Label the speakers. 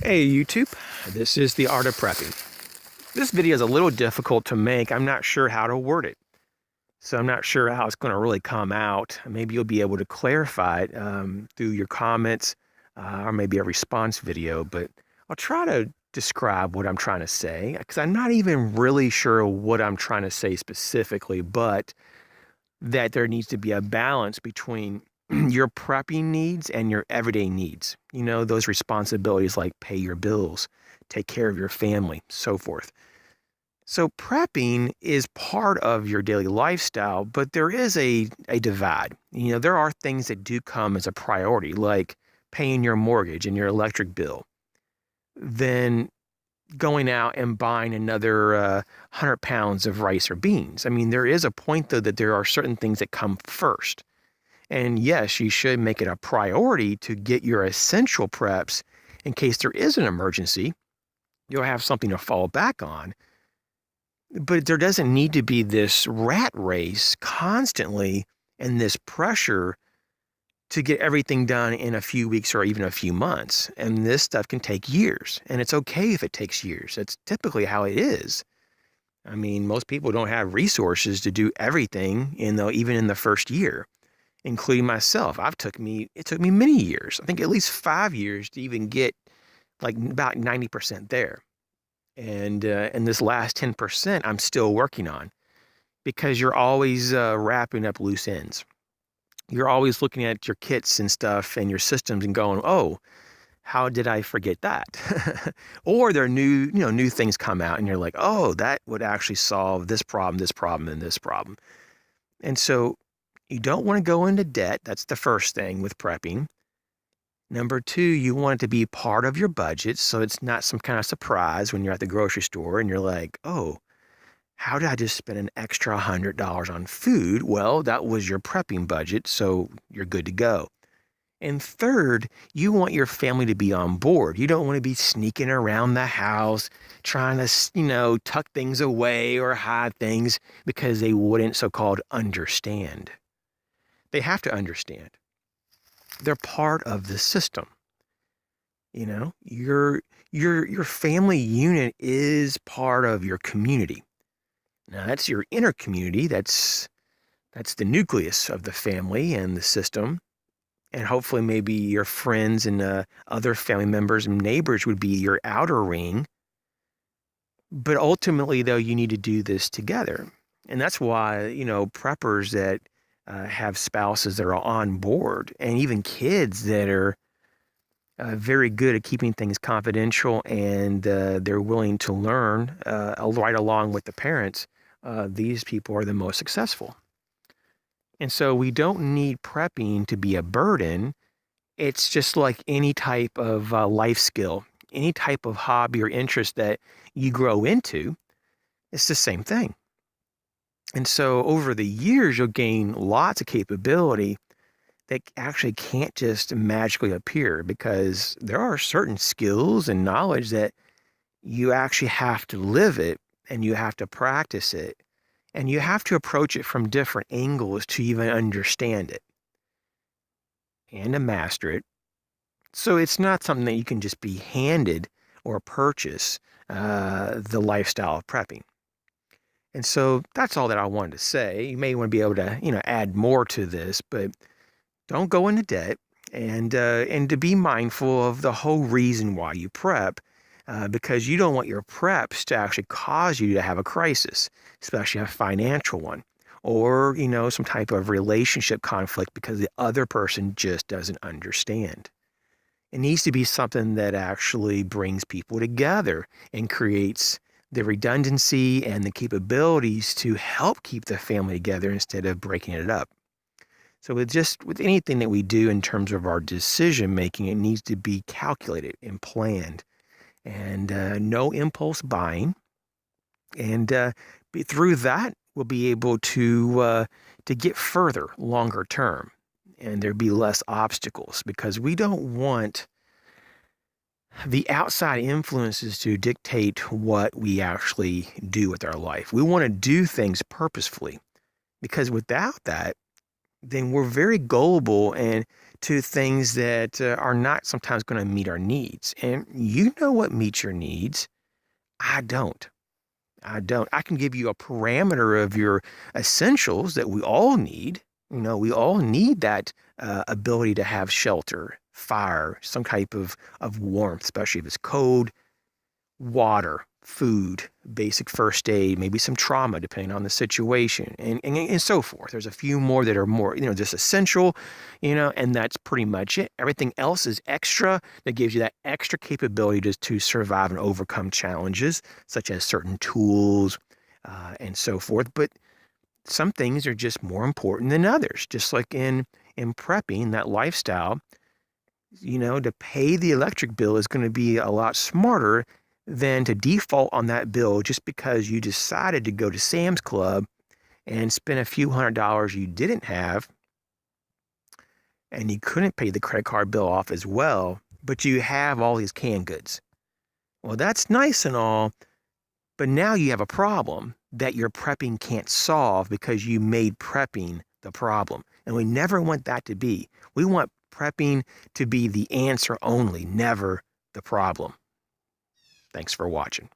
Speaker 1: Hey YouTube, this is the Art of Prepping. This video is a little difficult to make. I'm not sure how to word it. So I'm not sure how it's going to really come out. Maybe you'll be able to clarify it through your comments or maybe a response video, but I'll try to describe what I'm trying to say because I'm not even really sure what I'm trying to say specifically, but that there needs to be a balance between your prepping needs and your everyday needs. You know, those responsibilities like pay your bills, take care of your family, so forth. So prepping is part of your daily lifestyle, but there is a divide. You know, there are things that do come as a priority, like paying your mortgage and your electric bill. Then going out and buying another 100 pounds of rice or beans. I mean, there is a point, though, that there are certain things that come first. And yes, you should make it a priority to get your essential preps in case there is an emergency. You'll have something to fall back on. But there doesn't need to be this rat race constantly and this pressure to get everything done in a few weeks or even a few months. And this stuff can take years. And it's okay if it takes years. That's typically how it is. I mean, most people don't have resources to do everything even in the first year, including myself. It took me many years. I think at least 5 years to even get like about 90% there. And this last 10% I'm still working on because you're always wrapping up loose ends. You're always looking at your kits and stuff and your systems and going, oh, how did I forget that? Or there are new things come out and you're like, oh, that would actually solve this problem, and this problem. And so you don't want to go into debt. That's the first thing with prepping. Number two, you want it to be part of your budget so it's not some kind of surprise when you're at the grocery store and you're like, oh, how did I just spend an extra $100 on food? Well, that was your prepping budget, so you're good to go. And third, you want your family to be on board. You don't want to be sneaking around the house trying to, tuck things away or hide things because they wouldn't so-called understand. They have to understand. They're part of the system. You know, your family unit is part of your community. Now that's your inner community. That's the nucleus of the family and the system. And hopefully maybe your friends and other family members and neighbors would be your outer ring. But ultimately, though, you need to do this together. And that's why, preppers that have spouses that are on board and even kids that are very good at keeping things confidential and they're willing to learn right along with the parents, these people are the most successful. And so we don't need prepping to be a burden. It's just like any type of life skill, any type of hobby or interest that you grow into, it's the same thing. And so over the years, you'll gain lots of capability that actually can't just magically appear because there are certain skills and knowledge that you actually have to live it and you have to practice it and you have to approach it from different angles to even understand it and to master it. So it's not something that you can just be handed or purchase the lifestyle of prepping. And so that's all that I wanted to say. You may want to be able to, add more to this, but don't go into debt and to be mindful of the whole reason why you prep, because you don't want your preps to actually cause you to have a crisis, especially a financial one, or, some type of relationship conflict because the other person just doesn't understand. It needs to be something that actually brings people together and creates the redundancy and the capabilities to help keep the family together instead of breaking it up. So with anything that we do in terms of our decision making, it needs to be calculated and planned, and no impulse buying. And through that, we'll be able to get further longer term, and there'll be less obstacles because we don't want the outside influences to dictate what we actually do with our life. We want to do things purposefully because without that, then we're very gullible and to things that are not sometimes going to meet our needs. And you know what meets your needs. I don't. I don't. I can give you a parameter of your essentials that we all need. You know, we all need that ability to have shelter, fire, some type of warmth, especially if it's cold, water, food, basic first aid, maybe some trauma, depending on the situation, and so forth. There's a few more that are more, just essential, and that's pretty much it. Everything else is extra that gives you that extra capability to survive and overcome challenges, such as certain tools and so forth. But some things are just more important than others, just like in prepping, that lifestyle. To pay the electric bill is going to be a lot smarter than to default on that bill just because you decided to go to Sam's Club and spend a few $100s you didn't have, and you couldn't pay the credit card bill off as well, but you have all these canned goods. Well, that's nice and all, but now you have a problem that your prepping can't solve because you made prepping the problem. And we never want that to be. We want prepping to be the answer only, never the problem. Thanks for watching.